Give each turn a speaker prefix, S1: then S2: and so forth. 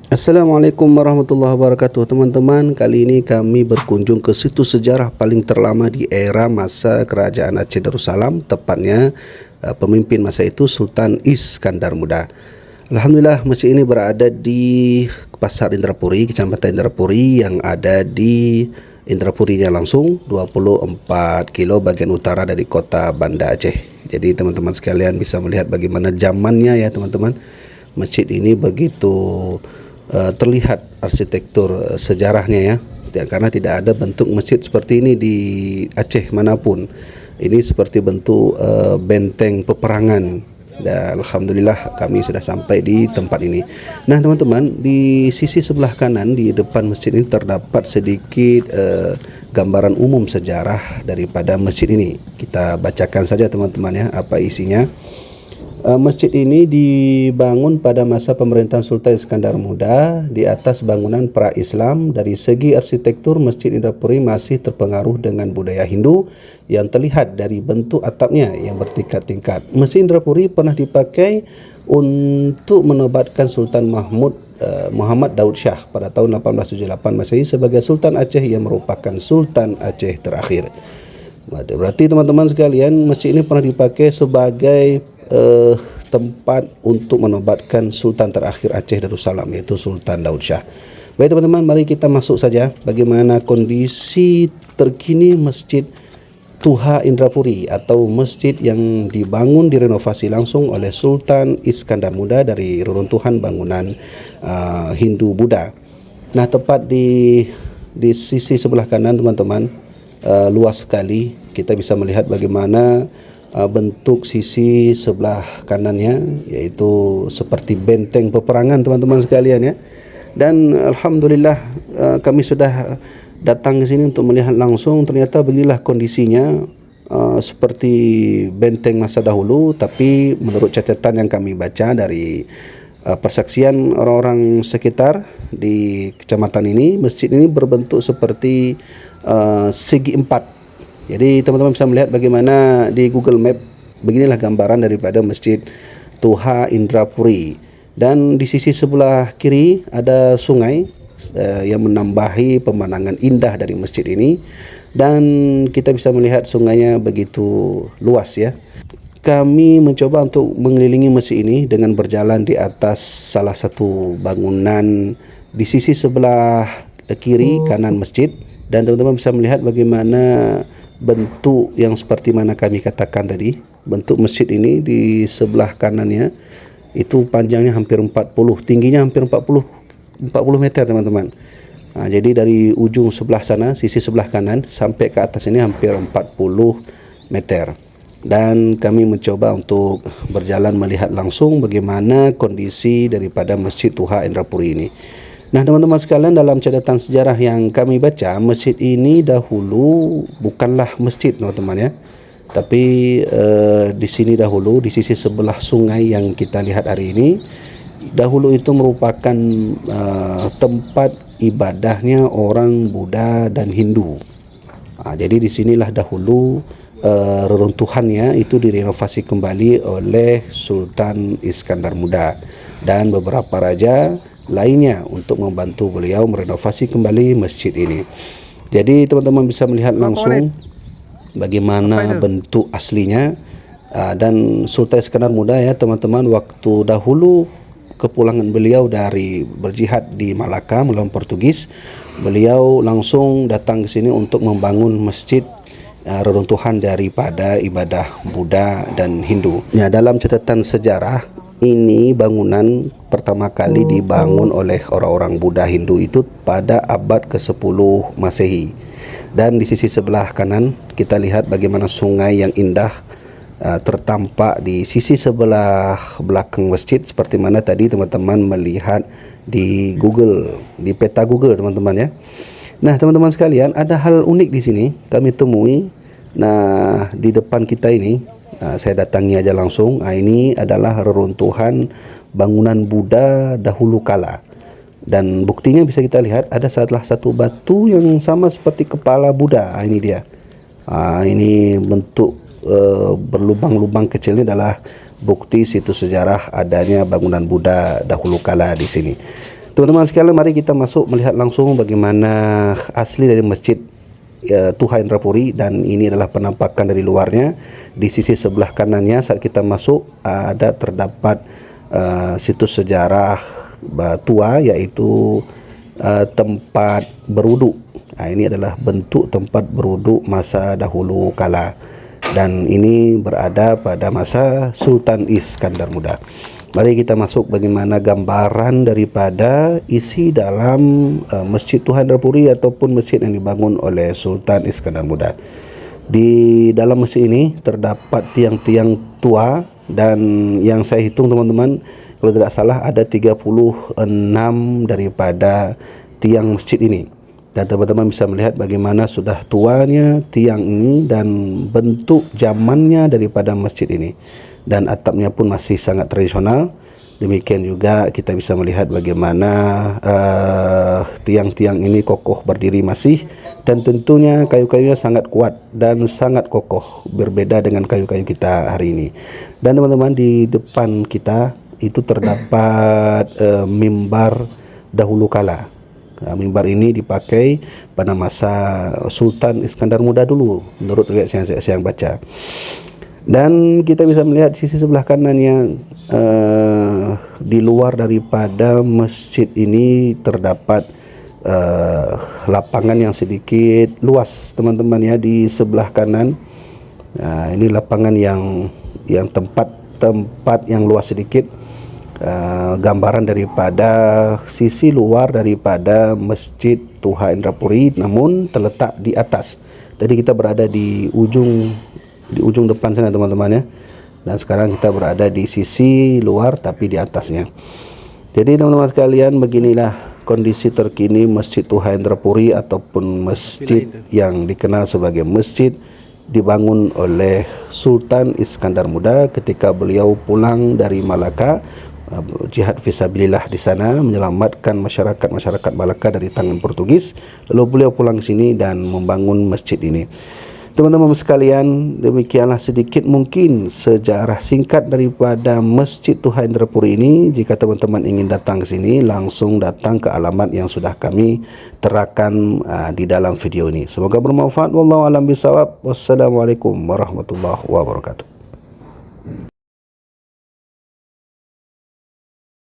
S1: Assalamualaikum warahmatullahi wabarakatuh, teman-teman. Kali ini kami berkunjung ke situs sejarah paling terlama di era masa Kerajaan Aceh Darussalam, tepatnya pemimpin masa itu Sultan Iskandar Muda. Alhamdulillah, masjid ini berada di Pasar Indrapuri, Kecamatan Indrapuri, yang ada di Indrapurinya langsung 24 kilo bagian utara dari kota Banda Aceh. Jadi teman-teman sekalian bisa melihat bagaimana zamannya ya teman-teman. Masjid ini begitu terlihat arsitektur sejarahnya ya, karena tidak ada bentuk masjid seperti ini di Aceh manapun. Ini seperti bentuk benteng peperangan. Dan alhamdulillah kami sudah sampai di tempat ini. Nah teman-teman, di sisi sebelah kanan di depan masjid ini terdapat sedikit gambaran umum sejarah daripada masjid ini. Kita bacakan saja teman-teman ya apa isinya. Masjid ini dibangun pada masa pemerintahan Sultan Iskandar Muda di atas bangunan pra-Islam. Dari segi arsitektur, Masjid Indrapuri masih terpengaruh dengan budaya Hindu yang terlihat dari bentuk atapnya yang bertingkat-tingkat. Masjid Indrapuri pernah dipakai untuk menobatkan Sultan Muhammad Daud Shah pada tahun 1878 Masehi sebagai Sultan Aceh yang merupakan Sultan Aceh terakhir. Berarti teman-teman sekalian, masjid ini pernah dipakai sebagai tempat untuk menobatkan Sultan terakhir Aceh Darussalam, yaitu Sultan Daud Shah. Baik teman-teman, mari kita masuk saja bagaimana kondisi terkini Masjid Tuha Indrapuri atau masjid yang dibangun direnovasi langsung oleh Sultan Iskandar Muda dari reruntuhan bangunan Hindu Buddha. Nah, tepat di sisi sebelah kanan teman-teman, luas sekali, kita bisa melihat bagaimana bentuk sisi sebelah kanannya, yaitu seperti benteng peperangan teman-teman sekalian ya. Dan alhamdulillah kami sudah datang ke sini untuk melihat langsung. Ternyata beginilah kondisinya, seperti benteng masa dahulu. Tapi menurut catatan yang kami baca dari persaksian orang-orang sekitar di kecamatan ini, masjid ini berbentuk seperti segi empat. Jadi teman-teman bisa melihat bagaimana di Google Map, beginilah gambaran daripada Masjid Tuha Indrapuri. Dan di sisi sebelah kiri ada sungai yang menambahi pemandangan indah dari masjid ini. Dan kita bisa melihat sungainya begitu luas ya. Kami mencoba untuk mengelilingi masjid ini dengan berjalan di atas salah satu bangunan di sisi sebelah kiri kanan masjid. Dan teman-teman bisa melihat bagaimana bentuk yang seperti mana kami katakan tadi. Bentuk masjid ini di sebelah kanannya itu panjangnya hampir 40, tingginya hampir 40 meter teman-teman. Jadi dari ujung sebelah sana, sisi sebelah kanan sampai ke atas ini hampir 40 meter. Dan kami mencoba untuk berjalan melihat langsung bagaimana kondisi daripada Masjid Tuha Indrapuri ini. Nah teman-teman sekalian, dalam catatan sejarah yang kami baca, masjid ini dahulu bukanlah masjid teman-teman ya. Tapi di sini dahulu, di sisi sebelah sungai yang kita lihat hari ini, dahulu itu merupakan tempat ibadahnya orang Buddha dan Hindu. Jadi di sinilah dahulu reruntuhannya itu direnovasi kembali oleh Sultan Iskandar Muda dan beberapa raja lainnya untuk membantu beliau merenovasi kembali masjid ini. Jadi teman-teman bisa melihat langsung bagaimana bentuk aslinya. Dan Sultan Iskandar Muda ya teman-teman, waktu dahulu kepulangan beliau dari berjihad di Malaka melawan Portugis, beliau langsung datang ke sini untuk membangun masjid reruntuhan daripada ibadah Buddha dan Hindu. Ya, dalam catatan sejarah ini bangunan pertama kali dibangun oleh orang-orang Buddha Hindu itu pada abad ke-10 Masehi. Dan di sisi sebelah kanan kita lihat bagaimana sungai yang indah tertampak di sisi sebelah belakang masjid, seperti mana tadi teman-teman melihat di Google, di peta Google teman-teman ya. Nah teman-teman sekalian, ada hal unik di sini kami temui. Nah di depan kita ini, saya datangi aja langsung. Ini adalah reruntuhan bangunan Buddha dahulu kala. Dan buktinya bisa kita lihat ada salah satu batu yang sama seperti kepala Buddha. Ini dia. Ini bentuk berlubang-lubang kecil ini adalah bukti situs sejarah adanya bangunan Buddha dahulu kala di sini. Teman-teman sekalian, mari kita masuk melihat langsung bagaimana asli dari masjid Tuha Indrapuri, dan ini adalah penampakan dari luarnya. Di sisi sebelah kanannya saat kita masuk ada terdapat situs sejarah tua, yaitu tempat berwuduk. Ini adalah bentuk tempat berwuduk masa dahulu kala, dan ini berada pada masa Sultan Iskandar Muda. Mari kita masuk bagaimana gambaran daripada isi dalam Masjid Tuha Indrapuri ataupun masjid yang dibangun oleh Sultan Iskandar Muda. Di dalam masjid ini terdapat tiang-tiang tua, dan yang saya hitung teman-teman, kalau tidak salah ada 36 daripada tiang masjid ini. Dan teman-teman bisa melihat bagaimana sudah tuanya tiang ini dan bentuk zamannya daripada masjid ini. Dan atapnya pun masih sangat tradisional. Demikian juga kita bisa melihat bagaimana tiang-tiang ini kokoh berdiri masih, dan tentunya kayu-kayunya sangat kuat dan sangat kokoh, berbeda dengan kayu-kayu kita hari ini. Dan teman-teman, di depan kita itu terdapat mimbar dahulu kala. Mimbar ini dipakai pada masa Sultan Iskandar Muda dulu, menurut riwayat yang saya baca. Dan kita bisa melihat sisi sebelah kanannya, di luar daripada masjid ini terdapat lapangan yang sedikit luas teman-teman ya, di sebelah kanan. Ini lapangan yang tempat yang luas sedikit, gambaran daripada sisi luar daripada Masjid Tuha Indrapuri, namun terletak di atas. Tadi kita berada di ujung depan sana teman-teman ya, dan sekarang kita berada di sisi luar tapi di atasnya. Jadi teman-teman sekalian, beginilah kondisi terkini Masjid Tuha Indrapuri ataupun masjid yang dikenal sebagai masjid dibangun oleh Sultan Iskandar Muda ketika beliau pulang dari Malaka, jihad fisabilillah di sana, menyelamatkan masyarakat Malaka dari tangan Portugis. Lalu beliau pulang ke sini dan membangun masjid ini. Teman-teman sekalian, demikianlah sedikit mungkin sejarah singkat daripada Masjid Tuha Indrapuri ini. Jika teman-teman ingin datang ke sini, langsung datang ke alamat yang sudah kami terangkan di dalam video ini. Semoga bermanfaat. Wallahu a'lam bishawab. Wassalamualaikum warahmatullahi wabarakatuh.